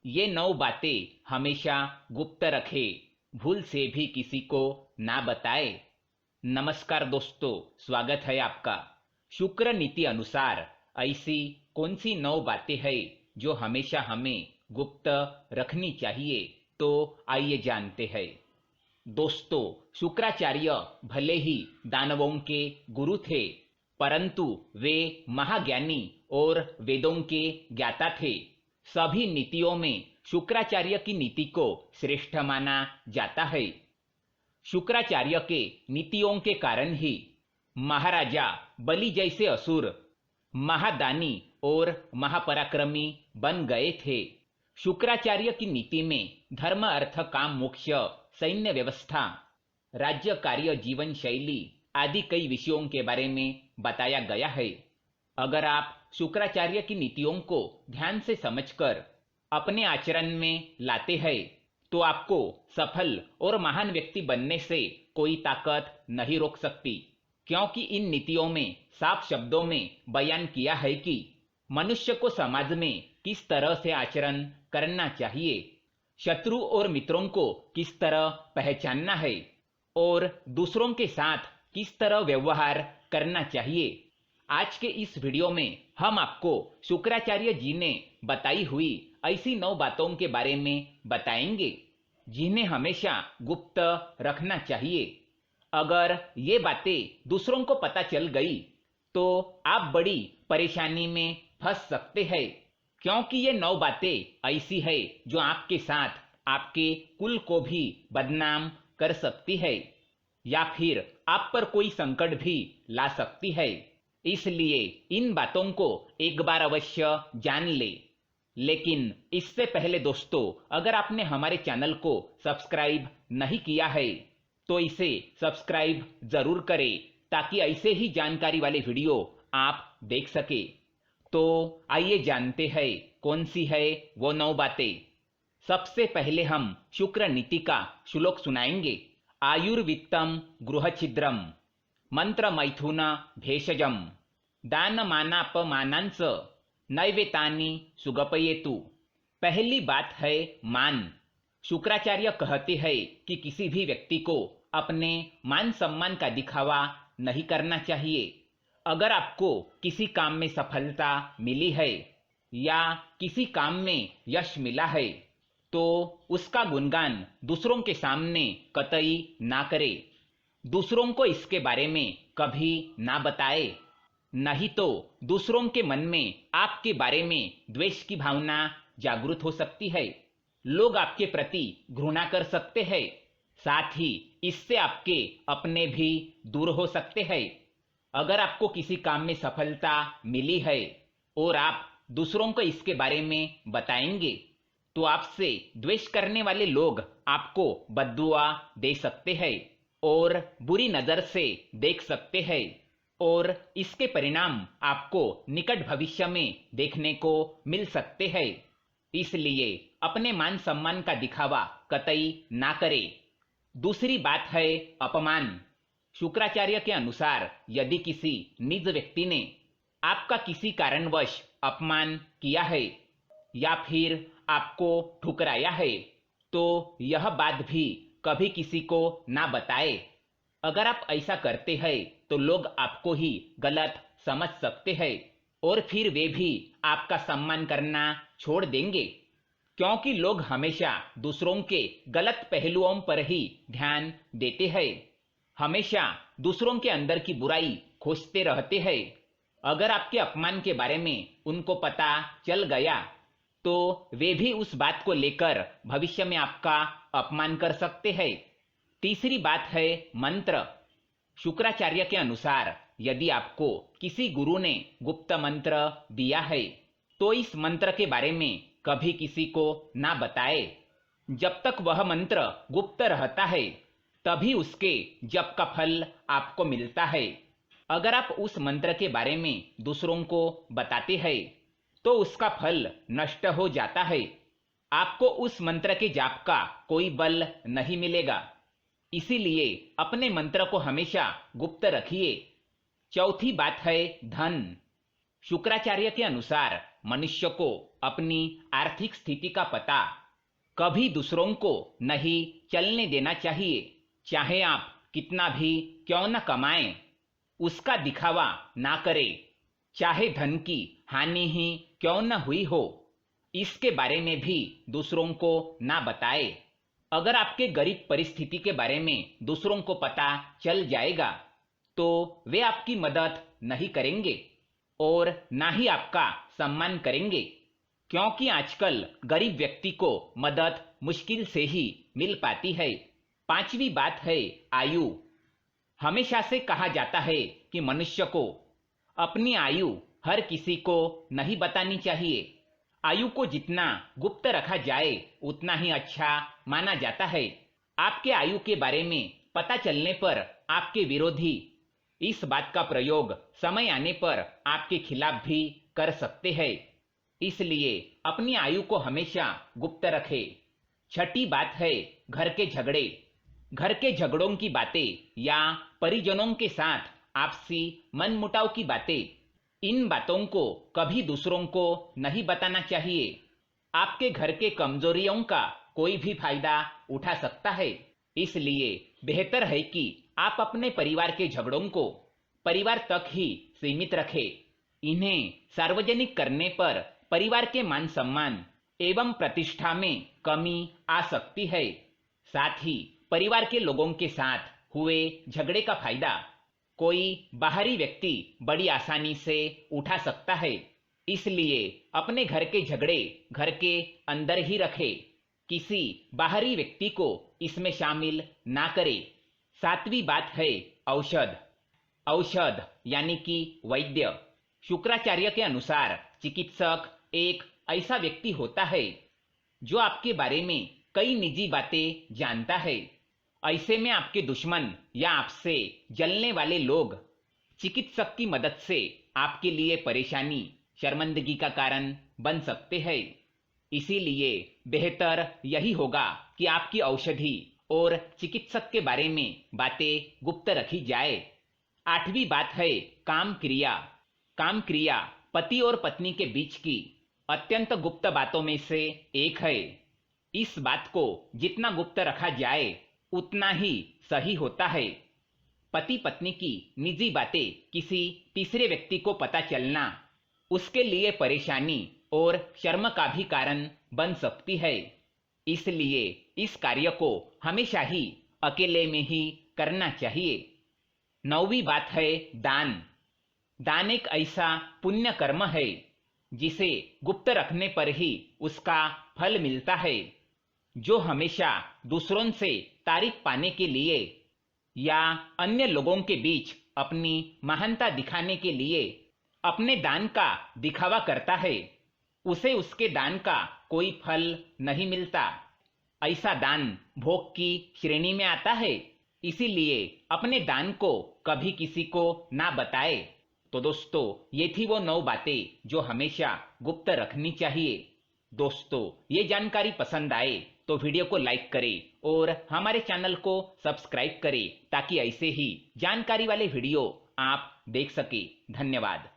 ये 9 बातें हमेशा गुप्त रखे, भूल से भी किसी को ना बताए। नमस्कार दोस्तों, स्वागत है आपका। शुक्र नीति अनुसार ऐसी कौन सी 9 बातें हैं जो हमेशा हमें गुप्त रखनी चाहिए, तो आइए जानते हैं। दोस्तों, शुक्राचार्य भले ही दानवों के गुरु थे, परंतु वे महाज्ञानी और वेदों के ज्ञाता थे। सभी नीतियों में शुक्राचार्य की नीति को श्रेष्ठ माना जाता है। शुक्राचार्य के नीतियों के कारण ही महाराजा बलि जैसे असुर महादानी और महापराक्रमी बन गए थे। शुक्राचार्य की नीति में धर्म, अर्थ, काम, मोक्ष, सैन्य व्यवस्था, राज्य कार्य, जीवन शैली आदि कई विषयों के बारे में बताया गया है। अगर आप शुक्राचार्य की नीतियों को ध्यान से समझकर अपने आचरण में लाते हैं, तो आपको सफल और महान व्यक्ति बनने से कोई ताकत नहीं रोक सकती, क्योंकि इन नीतियों में साफ शब्दों में बयान किया है कि मनुष्य को समाज में किस तरह से आचरण करना चाहिए, शत्रु और मित्रों को किस तरह पहचानना है और दूसरों के साथ किस तरह व्यवहार करना चाहिए। आज के इस वीडियो में हम आपको शुक्राचार्य जी ने बताई हुई ऐसी 9 बातों के बारे में बताएंगे, जिन्हें हमेशा गुप्त रखना चाहिए। अगर ये बातें दूसरों को पता चल गई तो आप बड़ी परेशानी में फंस सकते हैं, क्योंकि ये 9 बातें ऐसी है जो आपके साथ आपके कुल को भी बदनाम कर सकती है या फिर आप पर कोई संकट भी ला सकती है। इसलिए इन बातों को एक बार अवश्य जान ले। लेकिन इससे पहले दोस्तों, अगर आपने हमारे चैनल को सब्सक्राइब नहीं किया है तो इसे सब्सक्राइब जरूर करें, ताकि ऐसे ही जानकारी वाले वीडियो आप देख सके। तो आइए जानते हैं कौन सी है वो 9 बातें। सबसे पहले हम शुक्र नीति का श्लोक सुनाएंगे। आयुर्वित्तम गृहछिद्रम मंत्र मैथुन भेषजम दानमानापमानांस नैवेतानि सुगपयेतु। पहली बात है मान। शुक्राचार्य कहते हैं कि किसी भी व्यक्ति को अपने मान सम्मान का दिखावा नहीं करना चाहिए। अगर आपको किसी काम में सफलता मिली है या किसी काम में यश मिला है, तो उसका गुणगान दूसरों के सामने कतई ना करे। दूसरों को इसके बारे में कभी ना बताए, नहीं तो दूसरों के मन में आपके बारे में द्वेष की भावना जागृत हो सकती है। लोग आपके प्रति घृणा कर सकते हैं, साथ ही इससे आपके अपने भी दूर हो सकते हैं। अगर आपको किसी काम में सफलता मिली है और आप दूसरों को इसके बारे में बताएंगे, तो आपसे द्वेष करने वाले लोग आपको बद्दुआ दे सकते हैं और बुरी नजर से देख सकते हैं, और इसके परिणाम आपको निकट भविष्य में देखने को मिल सकते हैं। इसलिए अपने मान सम्मान का दिखावा कतई ना करें। दूसरी बात है अपमान। शुक्राचार्य के अनुसार यदि किसी निज व्यक्ति ने आपका किसी कारणवश अपमान किया है या फिर आपको ठुकराया है, तो यह बात भी कभी किसी को ना बताए। अगर आप ऐसा करते हैं तो लोग आपको ही गलत समझ सकते हैं और फिर वे भी आपका सम्मान करना छोड़ देंगे, क्योंकि लोग हमेशा दूसरों के गलत पहलुओं पर ही ध्यान देते हैं, हमेशा दूसरों के अंदर की बुराई खोजते रहते हैं। अगर आपके अपमान के बारे में उनको पता चल गया तो वे भी उस बात को लेकर भविष्य में आपका अपमान कर सकते हैं। तीसरी बात है मंत्र। शुक्राचार्य के अनुसार यदि आपको किसी गुरु ने गुप्त मंत्र दिया है, तो इस मंत्र के बारे में कभी किसी को ना बताए। जब तक वह मंत्र गुप्त रहता है, तभी उसके जप का फल आपको मिलता है। अगर आप उस मंत्र के बारे में दूसरों को बताते हैं, तो उसका फल नष्ट हो जाता है। आपको उस मंत्र के जाप का कोई बल नहीं मिलेगा। इसीलिए अपने मंत्र को हमेशा गुप्त रखिए। चौथी बात है धन। शुक्राचार्य के अनुसार मनुष्य को अपनी आर्थिक स्थिति का पता कभी दूसरों को नहीं चलने देना चाहिए। चाहे आप कितना भी क्यों न कमाएं, उसका दिखावा ना करें। चाहे धन की हानि ही क्यों न हुई हो, इसके बारे में भी दूसरों को ना बताएं। अगर आपके गरीब परिस्थिति के बारे में दूसरों को पता चल जाएगा तो वे आपकी मदद नहीं करेंगे और ना ही आपका सम्मान करेंगे, क्योंकि आजकल गरीब व्यक्ति को मदद मुश्किल से ही मिल पाती है। पांचवी बात है आयु। हमेशा से कहा जाता है कि मनुष्य को अपनी आयु हर किसी को नहीं बतानी चाहिए। आयु को जितना गुप्त रखा जाए उतना ही अच्छा माना जाता है। आपके आयु के बारे में पता चलने पर आपके विरोधी इस बात का प्रयोग समय आने पर आपके खिलाफ भी कर सकते हैं। इसलिए अपनी आयु को हमेशा गुप्त रखें। छठी बात है घर के झगड़े। घर के झगड़ों की बातें या परिजनों के साथ आपसी मनमुटाव की बातें, इन बातों को कभी दूसरों को नहीं बताना चाहिए। आपके घर के कमजोरियों का कोई भी फायदा उठा सकता है। इसलिए बेहतर है कि आप अपने परिवार के झगड़ों को परिवार तक ही सीमित रखें। इन्हें सार्वजनिक करने पर परिवार के मान सम्मान एवं प्रतिष्ठा में कमी आ सकती है। साथ ही परिवार के लोगों के साथ हुए झगड़े का फायदा कोई बाहरी व्यक्ति बड़ी आसानी से उठा सकता है। इसलिए अपने घर के झगड़े घर के अंदर ही रखें, किसी बाहरी व्यक्ति को इसमें शामिल ना करें। सातवीं बात है औषध। औषध यानी कि वैद्य। शुक्राचार्य के अनुसार चिकित्सक एक ऐसा व्यक्ति होता है जो आपके बारे में कई निजी बातें जानता है। ऐसे में आपके दुश्मन या आपसे जलने वाले लोग चिकित्सक की मदद से आपके लिए परेशानी, शर्मिंदगी का कारण बन सकते हैं। इसीलिए बेहतर यही होगा कि आपकी औषधि और चिकित्सक के बारे में बातें गुप्त रखी जाए। आठवीं बात है काम क्रिया। काम क्रिया पति और पत्नी के बीच की अत्यंत गुप्त बातों में से एक है। इस बात को जितना गुप्त रखा जाए उतना ही सही होता है। पति पत्नी की निजी बातें किसी तीसरे व्यक्ति को पता चलना उसके लिए परेशानी और शर्म का भी कारण बन सकती है। इसलिए इस कार्य को हमेशा ही अकेले में ही करना चाहिए। नौवीं बात है दान। दान एक ऐसा पुण्य कर्म है जिसे गुप्त रखने पर ही उसका फल मिलता है। जो हमेशा दूसरों से तारीफ पाने के लिए या अन्य लोगों के बीच अपनी महानता दिखाने के लिए अपने दान का दिखावा करता है, उसे उसके दान का कोई फल नहीं मिलता। ऐसा दान भोग की श्रेणी में आता है। इसीलिए अपने दान को कभी किसी को ना बताए। तो दोस्तों, ये थी वो 9 बातें जो हमेशा गुप्त रखनी चाहिए। दोस्तों, ये जानकारी पसंद आए तो वीडियो को लाइक करें और हमारे चैनल को सब्सक्राइब करें ताकि ऐसे ही जानकारी वाले वीडियो आप देख सके। धन्यवाद।